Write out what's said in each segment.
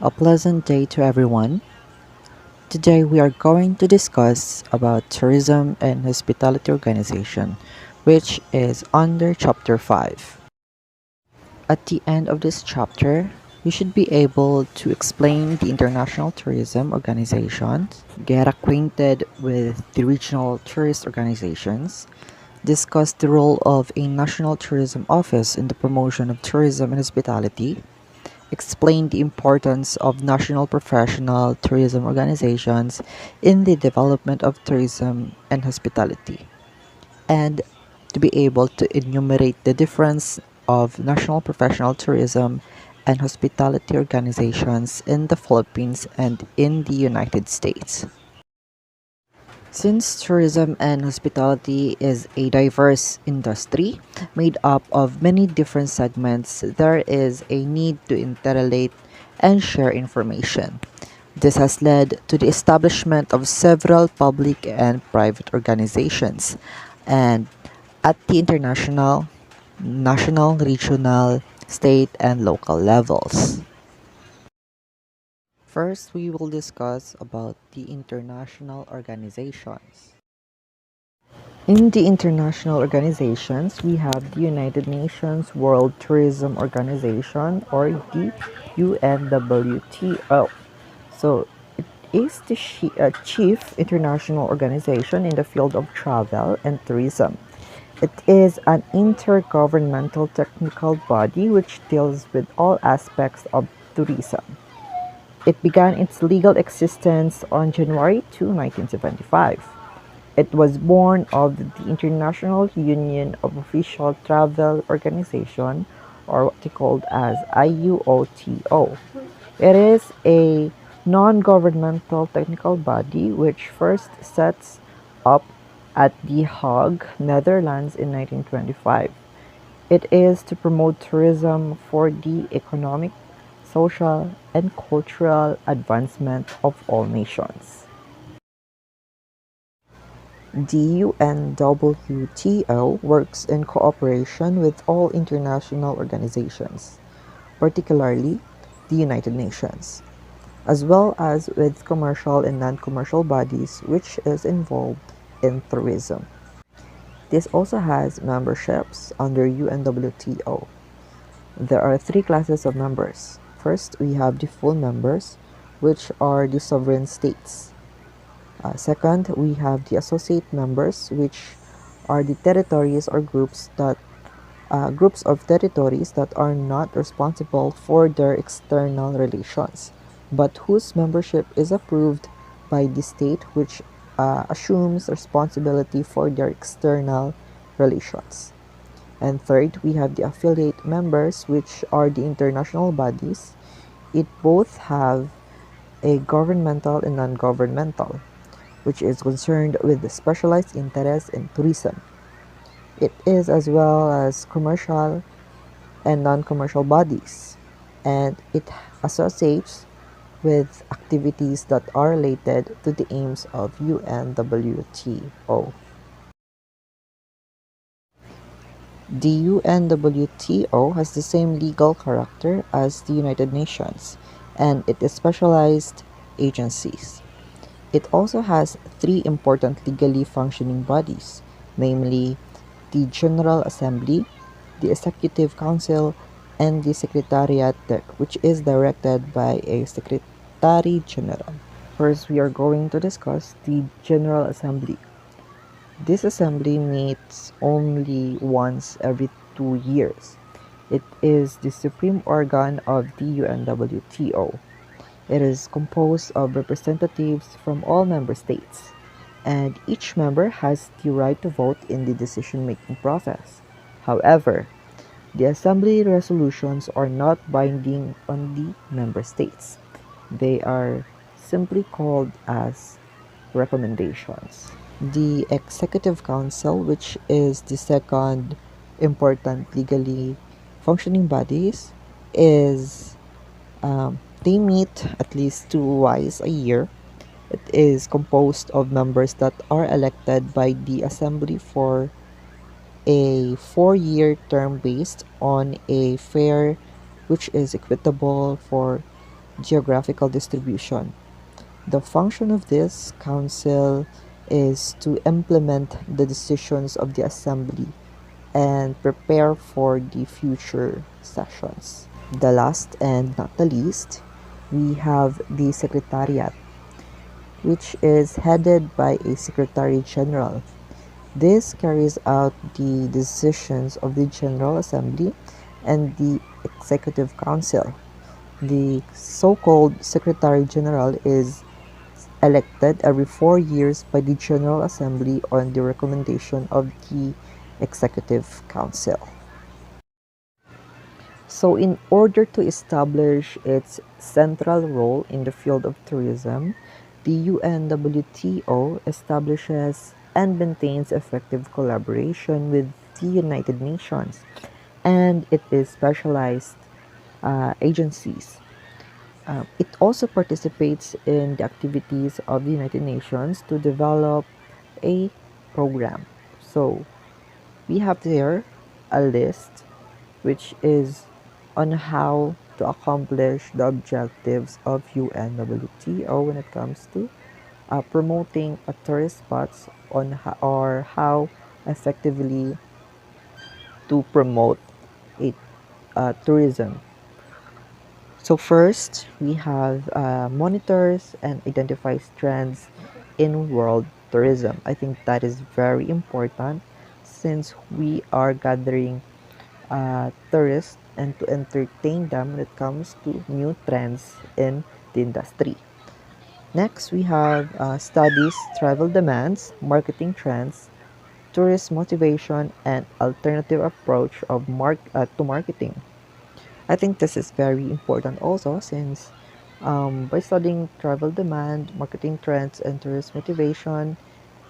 A pleasant day to everyone. Today we are going to discuss about tourism and hospitality organization, which is under chapter 5. At the end of this chapter, you should be able to explain the international tourism organizations, get acquainted with the regional tourist organizations, discuss the role of a national tourism office in the promotion of tourism and hospitality, explain the importance of national professional tourism organizations in the development of tourism and hospitality, and to be able to enumerate the difference of national professional tourism and hospitality organizations in the Philippines and in the United States. Since tourism and hospitality is a diverse industry made up of many different segments, there is a need to interrelate and share information. This has led to the establishment of several public and private organizations and at the international, national, regional, state, and local levels. First, we will discuss about the international organizations. In the international organizations, we have the United Nations World Tourism Organization or the UNWTO. So, it is the chief international organization in the field of travel and tourism. It is an intergovernmental technical body which deals with all aspects of tourism. It began its legal existence on January 2, 1975. It was born of the International Union of Official Travel Organization, or what they called as IUOTO. It is a non-governmental technical body which first sets up at The Hague, Netherlands in 1925. It is to promote tourism for the economic, social, and cultural advancement of all nations. The UNWTO works in cooperation with all international organizations, particularly the United Nations, as well as with commercial and non-commercial bodies which is involved in tourism. This also has memberships under UNWTO. There are three classes of members. First, we have the full members, which are the sovereign states. Second, we have the associate members, which are the territories or groups of territories that are not responsible for their external relations, but whose membership is approved by the state which assumes responsibility for their external relations. And third, we have the affiliate members, which are the international bodies. It both have a governmental and non-governmental, which is concerned with the specialized interests in tourism. It is as well as commercial and non-commercial bodies, and it associates with activities that are related to the aims of UNWTO. The UNWTO has the same legal character as the United Nations, and it is specialized agencies. It also has three important legally functioning bodies, namely the General Assembly, the Executive Council, and the Secretariat, which is directed by a Secretary General. First, we are going to discuss the General Assembly. This assembly meets only once every 2 years. It is the supreme organ of the UNWTO. It is composed of representatives from all member states, and each member has the right to vote in the decision-making process. However, the Assembly resolutions are not binding on the member states. They are simply called as recommendations. The Executive Council, which is the second important legally functioning bodies, is they meet at least twice a year. It is composed of members that are elected by the Assembly for a 4-year term based on a fair which is equitable for geographical distribution. The function of this council is to implement the decisions of the assembly and prepare for the future sessions. The last and not the least, we have the Secretariat, which is headed by a Secretary General. This carries out the decisions of the General Assembly and the Executive Council. The so called Secretary General is elected every 4 years by the General Assembly on the recommendation of the Executive Council. So, in order to establish its central role in the field of tourism, the UNWTO establishes and maintains effective collaboration with the United Nations, and it is specialized agencies. It also participates in the activities of the United Nations to develop a program. So, we have there a list which is on how to accomplish the objectives of UNWTO when it comes to promoting a tourist spots or how effectively to promote a tourism. So first, we have monitors and identifies trends in world tourism. I think that is very important since we are gathering tourists and to entertain them when it comes to new trends in the industry. Next, we have studies, travel demands, marketing trends, tourist motivation, and alternative approach to marketing. I think this is very important also since by studying travel demand, marketing trends, and tourist motivation,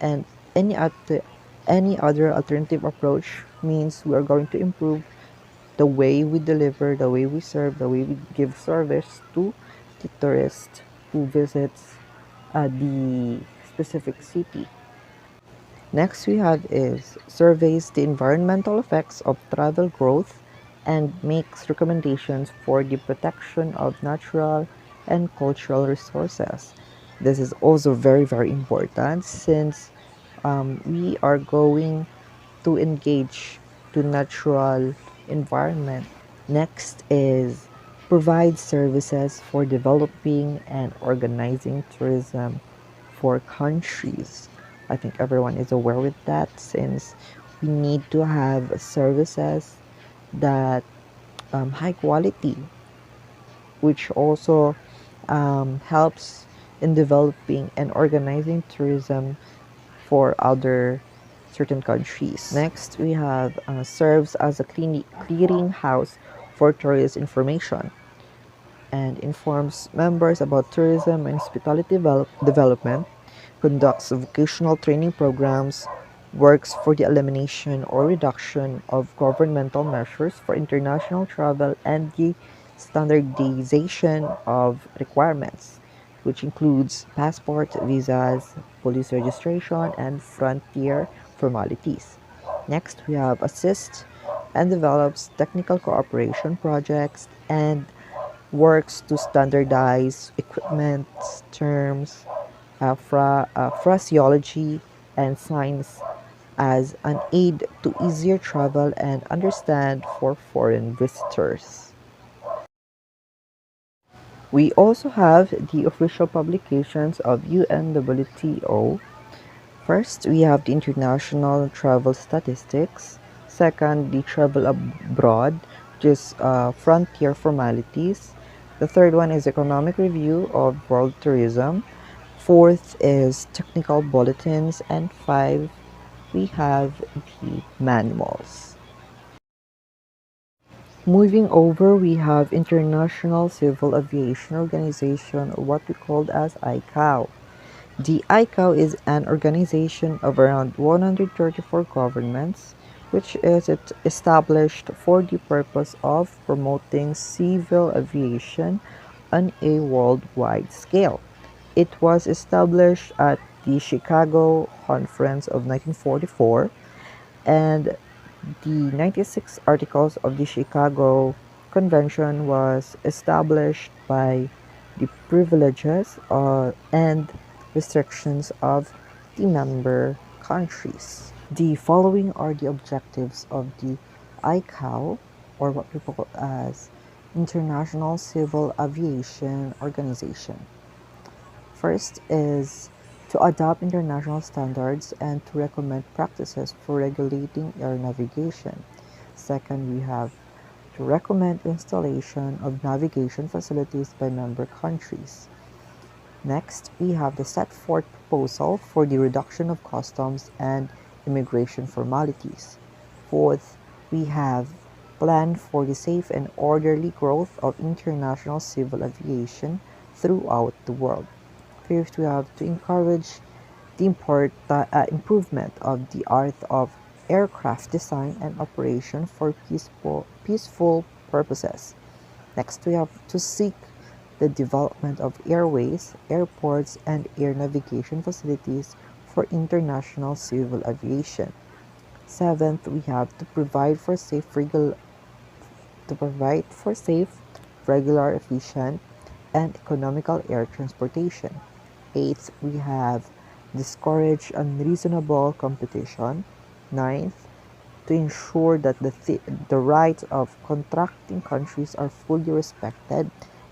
and any other alternative approach means we are going to improve the way we deliver, the way we serve, the way we give service to the tourist who visits the specific city. Next we have is surveys the environmental effects of travel growth and makes recommendations for the protection of natural and cultural resources. This is also very important since we are going to engage to natural environment. Next is provide services for developing and organizing tourism for countries. I think everyone is aware with that since we need to have services that high quality, which also helps in developing and organizing tourism for other certain countries. Next, we have serves as a clearing house for tourist information and informs members about tourism and hospitality development, conducts vocational training programs, works for the elimination or reduction of governmental measures for international travel, and the standardization of requirements, which includes passport, visas, police registration, and frontier formalities. Next, we have assist and develops technical cooperation projects and works to standardize equipment, terms, phraseology, and signs as an aid to easier travel and understand for foreign visitors. We also have the official publications of UNWTO. First, we have the International Travel Statistics. Second, the Travel Abroad, which is Frontier Formalities. The third one is Economic Review of World Tourism. Fourth is Technical Bulletins. And five, we have the manuals. Moving over, we have International Civil Aviation Organization, or what we call as ICAO. The ICAO is an organization of around 134 governments, which is established for the purpose of promoting civil aviation on a worldwide scale. It was established at the Chicago Conference of 1944, and the 96 Articles of the Chicago Convention was established by the privileges and restrictions of the member countries. The following are the objectives of the ICAO, or what we call as International Civil Aviation Organization. First is to adopt international standards and to recommend practices for regulating air navigation. Second, we have to recommend installation of navigation facilities by member countries. Next, we have the set forth proposal for the reduction of customs and immigration formalities. Fourth, we have plan for the safe and orderly growth of international civil aviation throughout the world. Fifth, we have to encourage the improvement of the art of aircraft design and operation for peaceful purposes. Next, we have to seek the development of airways, airports, and air navigation facilities for international civil aviation. Seventh, we have to provide for safe, regular, efficient, and economical air transportation. Eighth, we have discourage unreasonable competition. Ninth, to ensure that the rights of contracting countries are fully respected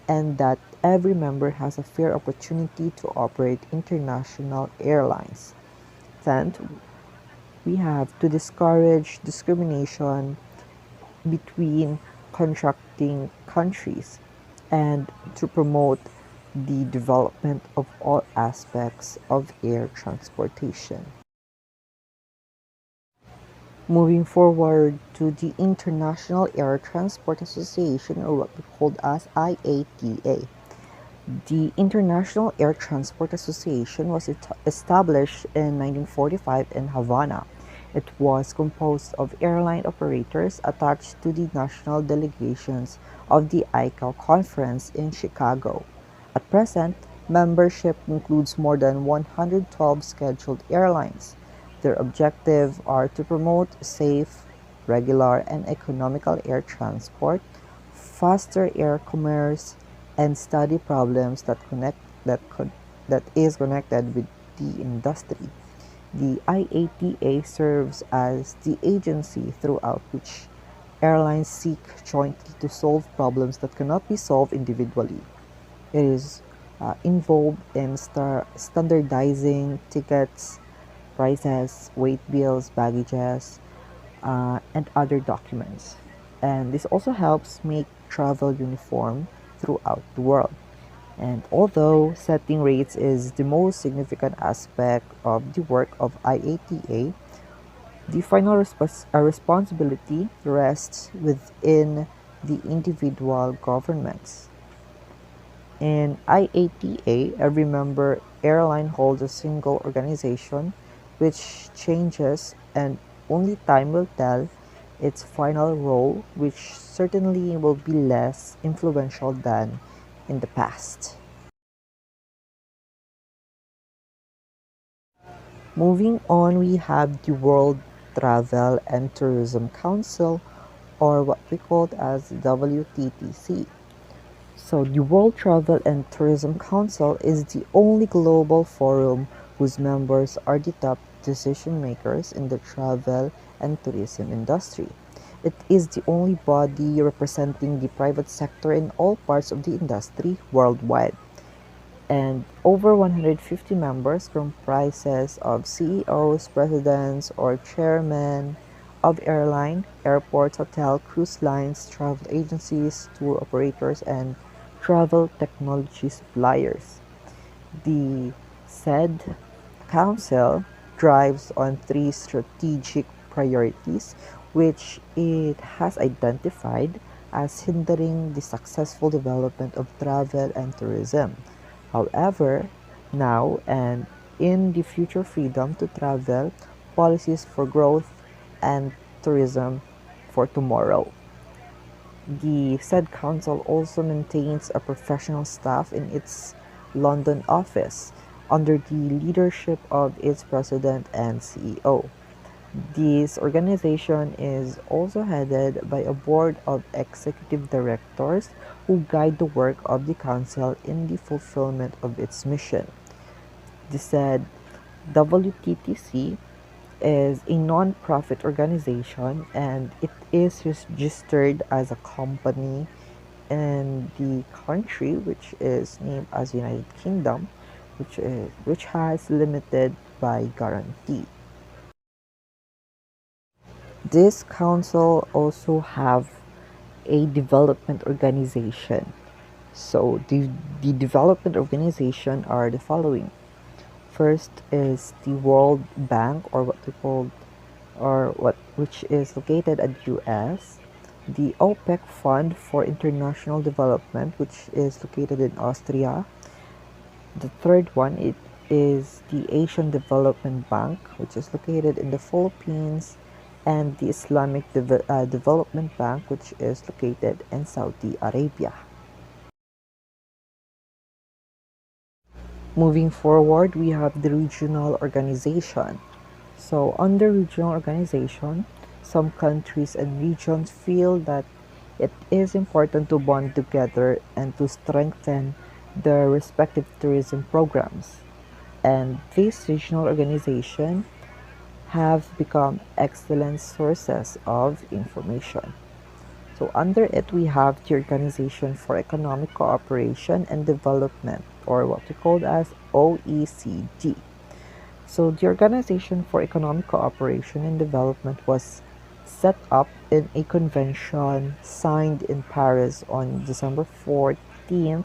and that every member has a fair opportunity to operate international airlines. Tenth, we have to discourage discrimination between contracting countries and to promote the development of all aspects of air transportation. Moving forward to the International Air Transport Association, or what we call as IATA. The International Air Transport Association was established in 1945 in Havana. It was composed of airline operators attached to the national delegations of the ICAO conference in Chicago. At present, membership includes more than 112 scheduled airlines. Their objectives are to promote safe, regular, and economical air transport, foster air commerce, and study problems that is connected with the industry. The IATA serves as the agency throughout which airlines seek jointly to solve problems that cannot be solved individually. It is involved in standardizing tickets, prices, weight bills, baggages, and other documents. And this also helps make travel uniform throughout the world. And although setting rates is the most significant aspect of the work of IATA, the final responsibility rests within the individual governments. In IATA, every member airline holds a single organization which changes and only time will tell its final role, which certainly will be less influential than in the past. Moving on, we have the World Travel and Tourism Council, or what we call as WTTC. So, the World Travel and Tourism Council is the only global forum whose members are the top decision makers in the travel and tourism industry. It is the only body representing the private sector in all parts of the industry worldwide. And over 150 members comprises of CEOs, presidents, or chairmen of airline, airports, hotel, cruise lines, travel agencies, tour operators, and travel technology suppliers. The said council drives on three strategic priorities which it has identified as hindering the successful development of travel and tourism. However, now and in the future freedom to travel, policies for growth, and tourism for tomorrow. The said council also maintains a professional staff in its London office under the leadership of its president and CEO. This organization is also headed by a board of executive directors who guide the work of the council in the fulfillment of its mission. They said WTTC is a non-profit organization and it is registered as a company in the country, which is named as United Kingdom, which has limited by guarantee. This council also have a development organization. So the development organization are the following. First is the World Bank, or what we call, or what which is located at US. The OPEC Fund for International Development, which is located in Austria. The third one it is the Asian Development Bank, which is located in the Philippines, and the Islamic Development Bank, which is located in Saudi Arabia. Moving forward, we have the regional organization. So, under regional organization, some countries and regions feel that it is important to bond together and to strengthen their respective tourism programs. And these regional organizations have become excellent sources of information. So under it, we have the Organization for Economic Cooperation and Development, or what we call as OECD. So the Organization for Economic Cooperation and Development was set up in a convention signed in Paris on December 14th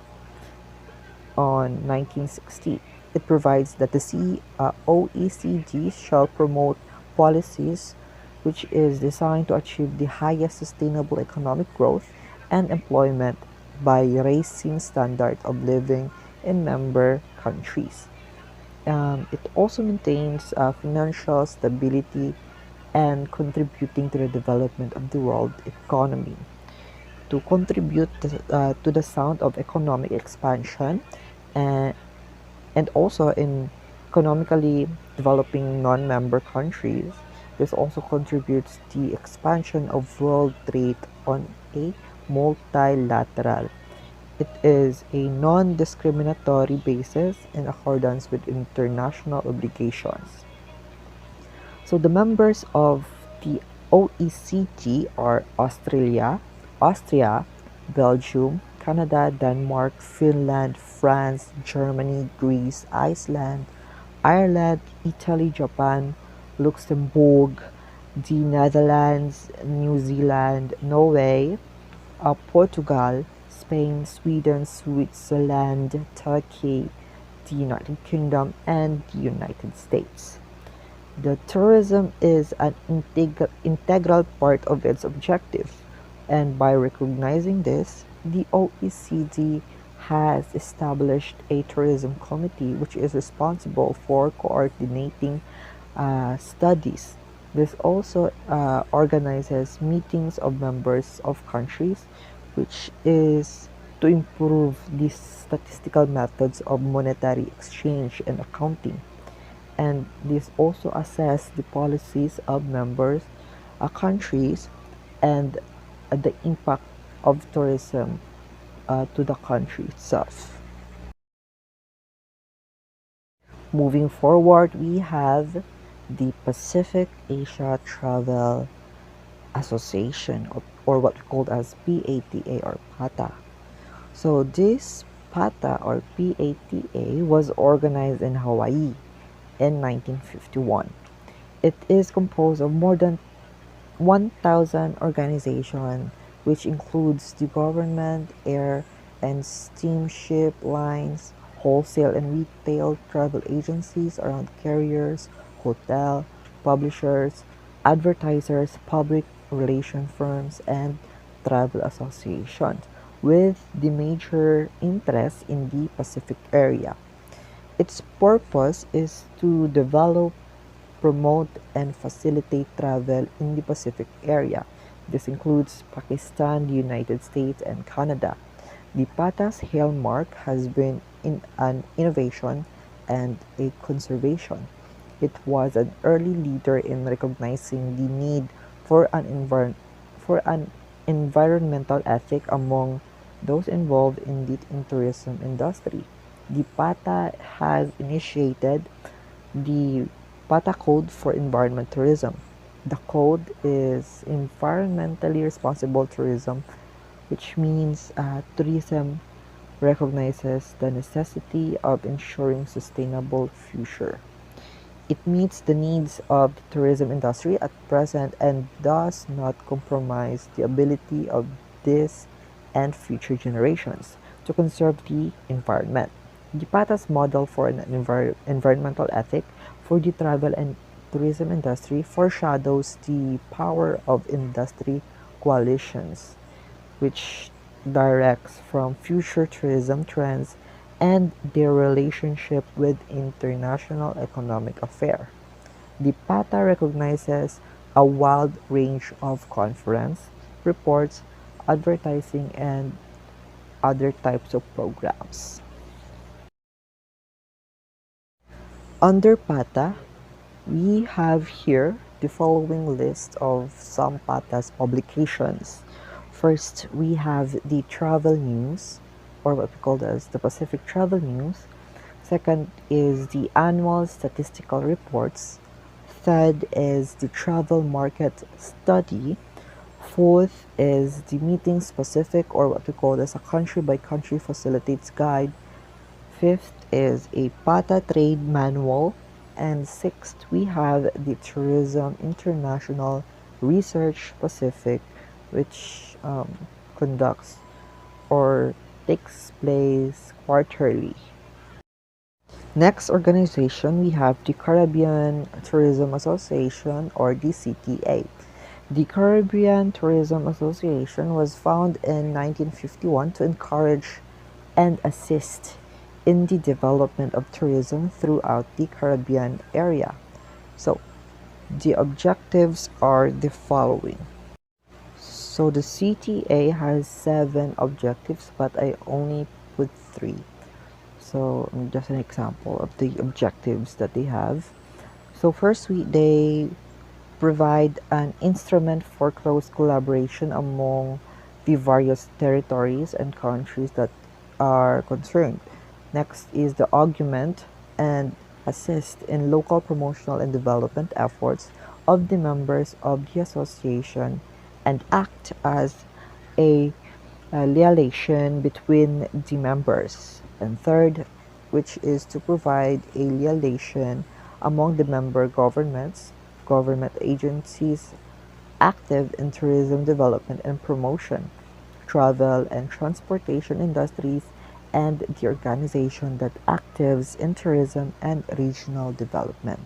on 1960. It provides that the OECD shall promote policies which is designed to achieve the highest sustainable economic growth and employment by raising standard of living in member countries. It also maintains financial stability and contributing to the development of the world economy. To contribute to the sound of economic expansion and, and also in economically developing non-member countries, this also contributes the expansion of world trade on a multilateral. It is a non-discriminatory basis in accordance with international obligations. So the members of the OECD are Austria, Belgium, Canada, Denmark, Finland, France, Germany, Greece, Iceland, Ireland, Italy, Japan, Luxembourg, the Netherlands, New Zealand, Norway, Portugal, Spain, Sweden, Switzerland, Turkey, the United Kingdom, and the United States. The tourism is an integral part of its objective, and by recognizing this, the OECD has established a tourism committee which is responsible for coordinating studies. This also organizes meetings of members of countries, which is to improve the statistical methods of monetary exchange and accounting. And this also assess the policies of members countries and the impact of tourism to the country itself. Moving forward, we have the Pacific Asia Travel Association, or what we call as PATA or PATA. So this PATA or PATA was organized in Hawaii in 1951. It is composed of more than 1,000 organizations, which includes the government, air and steamship lines, wholesale and retail travel agencies around carriers, hotel, publishers, advertisers, public relation firms, and travel associations, with the major interest in the Pacific area. Its purpose is to develop, promote, and facilitate travel in the Pacific area. This includes Pakistan, the United States, and Canada. The PATA's hallmark has been in an innovation and a conservation. It was an early leader in recognizing the need for an environmental ethic among those involved in the tourism industry. The PATA has initiated the PATA Code for Environment Tourism. The code is environmentally responsible tourism, which means tourism recognizes the necessity of ensuring sustainable future. It meets the needs of the tourism industry at present and does not compromise the ability of this and future generations to conserve the environment. Gipata's model for an environmental ethic for the travel and tourism industry foreshadows the power of industry coalitions, which directs from future tourism trends and their relationship with international economic affairs. The PATA recognizes a wide range of conference, reports, advertising, and other types of programs. Under PATA, we have here the following list of some PATA's publications. First, we have the travel news, or what we call as the Pacific Travel News. Second is the annual statistical reports. Third is the travel market study. Fourth is the meeting specific, or what we call as a country by country facilitates guide. Fifth is a PATA trade manual. And sixth, we have the Tourism International Research Pacific, which conducts or takes place quarterly. Next organization, we have the Caribbean Tourism Association, or the CTA. The Caribbean Tourism Association was founded in 1951 to encourage and assist in the development of tourism throughout the Caribbean area. So, the objectives are the following. So, the CTA has 7 objectives, but I only put 3. So, just an example of the objectives that they have. So, first, they provide an instrument for close collaboration among the various territories and countries that are concerned. Next is the augment and assist in local promotional and development efforts of the members of the association and act as a liaison between the members. And third, which is to provide a liaison among the member governments, government agencies active in tourism development and promotion, travel and transportation industries, and the organization that actives in tourism and regional development.